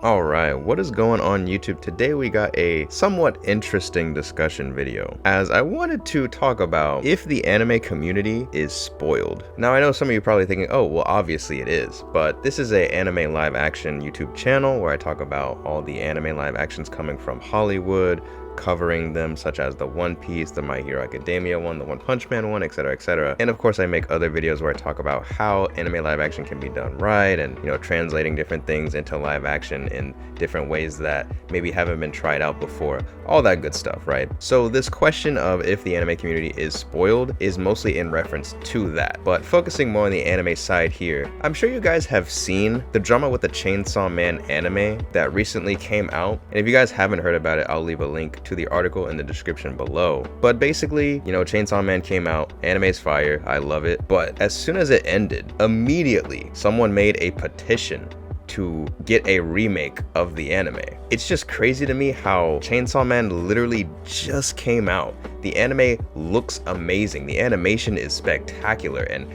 Alright, what is going on YouTube? Today we got a somewhat interesting discussion video, as I wanted to talk about if the anime community is spoiled. Now I know some of you are probably thinking, oh well obviously it is, but this is a anime live action YouTube channel where I talk about all the anime live actions coming from Hollywood, covering them such as the One Piece, the My Hero Academia one, the One Punch Man one, etc, etc. And of course I make other videos where I talk about how anime live action can be done right and, translating different things into live action in different ways that maybe haven't been tried out before, all that good stuff, right? So this question of if the anime community is spoiled is mostly in reference to that, but focusing more on the anime side here, I'm sure you guys have seen the drama with the Chainsaw Man anime that recently came out, and if you guys haven't heard about it, I'll leave a link to the article in the description below. But basically, Chainsaw Man came out, anime's fire, I love it, but as soon as it ended, immediately someone made a petition to get a remake of the anime. It's just crazy to me how Chainsaw Man literally just came out. The anime looks amazing. The animation is spectacular, and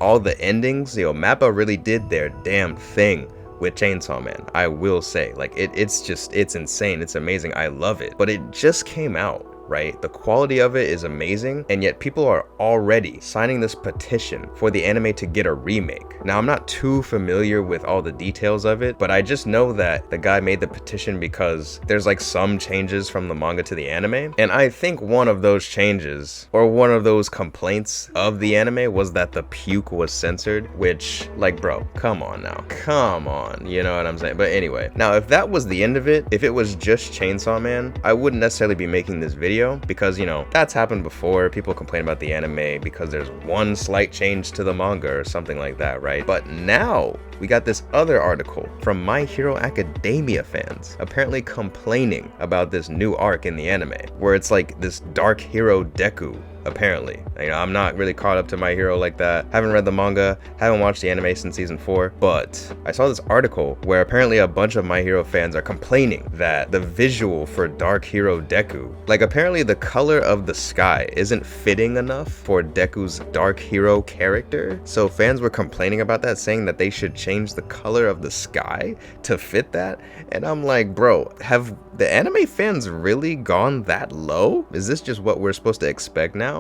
all the endings, Mappa really did their damn thing with Chainsaw Man. I will say, it's insane, it's amazing, I love it, but it just came out, right? The quality of it is amazing, and yet people are already signing this petition for the anime to get a remake. Now, I'm not too familiar with all the details of it, but I just know that the guy made the petition because there's some changes from the manga to the anime, and I think one of those changes, or one of those complaints of the anime, was that the puke was censored, which, bro, come on now. Come on, you know what I'm saying? But anyway, now if that was the end of it, if it was just Chainsaw Man, I wouldn't necessarily be making this video because that's happened before. People complain about the anime because there's one slight change to the manga or something like that, right? But now we got this other article from My Hero Academia fans apparently complaining about this new arc in the anime where it's this dark hero Deku. Apparently, I'm not really caught up to My Hero like that. Haven't read the manga, haven't watched the anime since season 4, but I saw this article where apparently a bunch of My Hero fans are complaining that the visual for Dark Hero Deku, apparently the color of the sky isn't fitting enough for Deku's Dark Hero character. So fans were complaining about that, saying that they should change the color of the sky to fit that. And I'm like, bro, have the anime fans really gone that low? Is this just what we're supposed to expect now?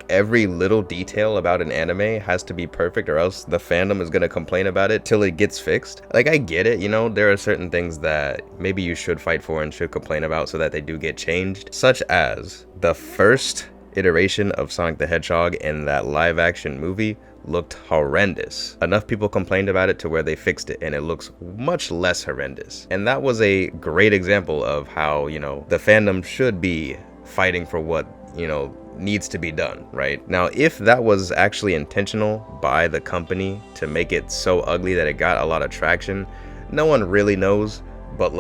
Every little detail about an anime has to be perfect, or else the fandom is gonna complain about it till it gets fixed. I get it, there are certain things that maybe you should fight for and should complain about so that they do get changed, such as the first iteration of Sonic the Hedgehog in that live action movie looked horrendous. Enough people complained about it to where they fixed it, and it looks much less horrendous. And that was a great example of how, the fandom should be fighting for what, needs to be done, right? Now, if that was actually intentional by the company to make it so ugly that it got a lot of traction, no one really knows, but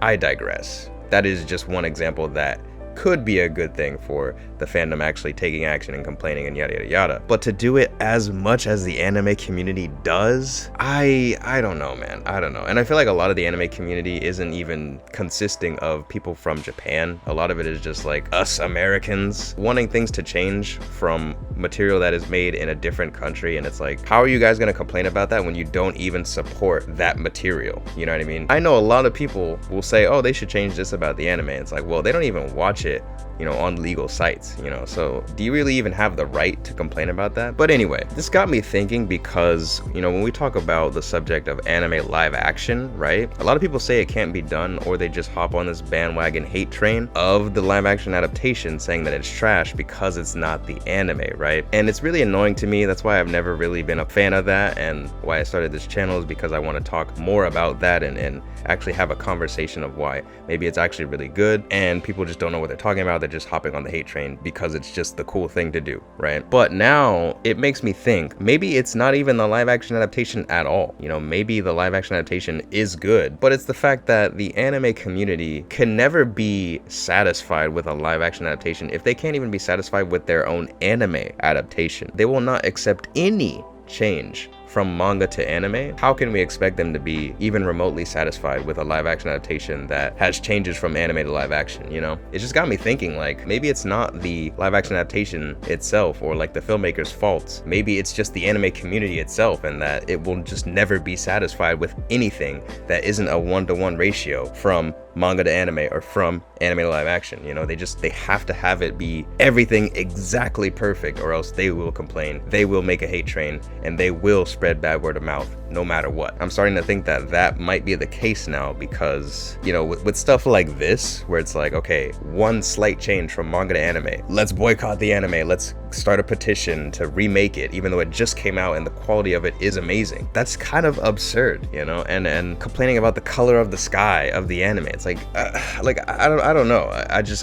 I digress. That is just one example that could be a good thing for the fandom actually taking action and complaining and yada yada yada. But to do it as much as the anime community does, I don't know, man. I don't know. And I feel like a lot of the anime community isn't even consisting of people from Japan. A lot of it is just us Americans wanting things to change from material that is made in a different country, and it's how are you guys gonna complain about that when you don't even support that material? You know what I mean? I know a lot of people will say, oh, they should change this about the anime. It's well, they don't even watch it on legal sites, so do you really even have the right to complain about that? But anyway, this got me thinking because, when we talk about the subject of anime live action, right, a lot of people say it can't be done, or they just hop on this bandwagon hate train of the live action adaptation, saying that it's trash because it's not the anime, right? And it's really annoying to me. That's why I've never really been a fan of that, and why I started this channel is because I want to talk more about that and actually have a conversation of why maybe it's actually really good and people just don't know what they're talking about. They're just hopping on the hate train because it's just the cool thing to do, right? But now it makes me think maybe it's not even the live action adaptation at all. Maybe the live action adaptation is good, but it's the fact that the anime community can never be satisfied with a live action adaptation if they can't even be satisfied with their own anime adaptation. They will not accept any change from manga to anime, how can we expect them to be even remotely satisfied with a live action adaptation that has changes from anime to live action, you know? It just got me thinking, like, maybe it's not the live action adaptation itself or like the filmmaker's faults. Maybe it's just the anime community itself, and that it will just never be satisfied with anything that isn't a 1-to-1 ratio from manga to anime or from anime to live action. You know, they have to have it be everything exactly perfect, or else they will complain, they will make a hate train, and they will spread bad word of mouth no matter what. I'm starting to think that that might be the case now, because, you know, with stuff like this, where it's like, okay, one slight change from manga to anime, let's boycott the anime, let's start a petition to remake it, even though it just came out and the quality of it is amazing. That's kind of absurd, you know, and complaining about the color of the sky of the anime. It's like I don't know.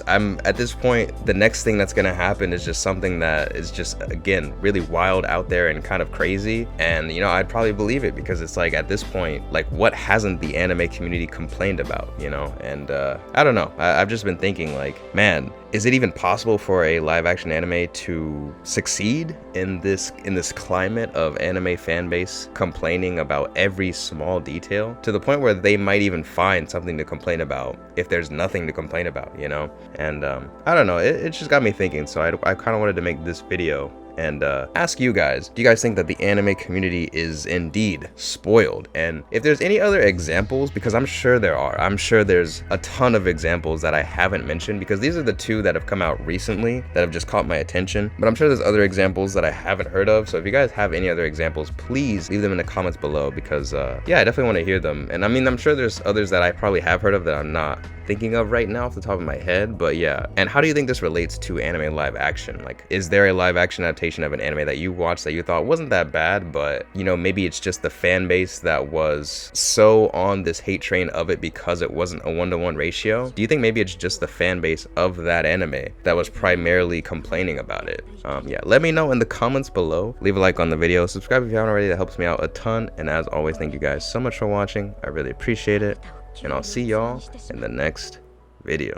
I'm at this point, the next thing that's gonna happen is just something that is just, again, really wild, out there, and kind of crazy. And, you know, I'd probably believe it, because it's like, at this point, like, what hasn't the anime community complained about, you know? And I don't know. I've just been thinking, like, man, is it even possible for a live action anime to succeed in this climate of anime fan base complaining about every small detail, to the point where they might even find something to complain about if there's nothing to complain about, you know? And I don't know, it just got me thinking. So I kind of wanted to make this video and ask you guys, do you guys think that the anime community is indeed spoiled? And if there's any other examples, because I'm sure there are, I'm sure there's a ton of examples that I haven't mentioned, because these are the two that have come out recently that have just caught my attention, but I'm sure there's other examples that I haven't heard of. So if you guys have any other examples, please leave them in the comments below, because yeah, I definitely want to hear them. And I mean, I'm sure there's others that I probably have heard of that I'm not thinking of right now off the top of my head, but yeah. And how do you think this relates to anime live action? Like, is there a live action adaptation of an anime that you watched that you thought wasn't that bad, but, you know, maybe it's just the fan base that was so on this hate train of it because it wasn't a 1-to-1 ratio? Do you think maybe it's just the fan base of that anime that was primarily complaining about it? Yeah, let me know in the comments below. Leave a like on the video, subscribe if you haven't already, that helps me out a ton. And as always, thank you guys so much for watching. I really appreciate it, and I'll see y'all in the next video.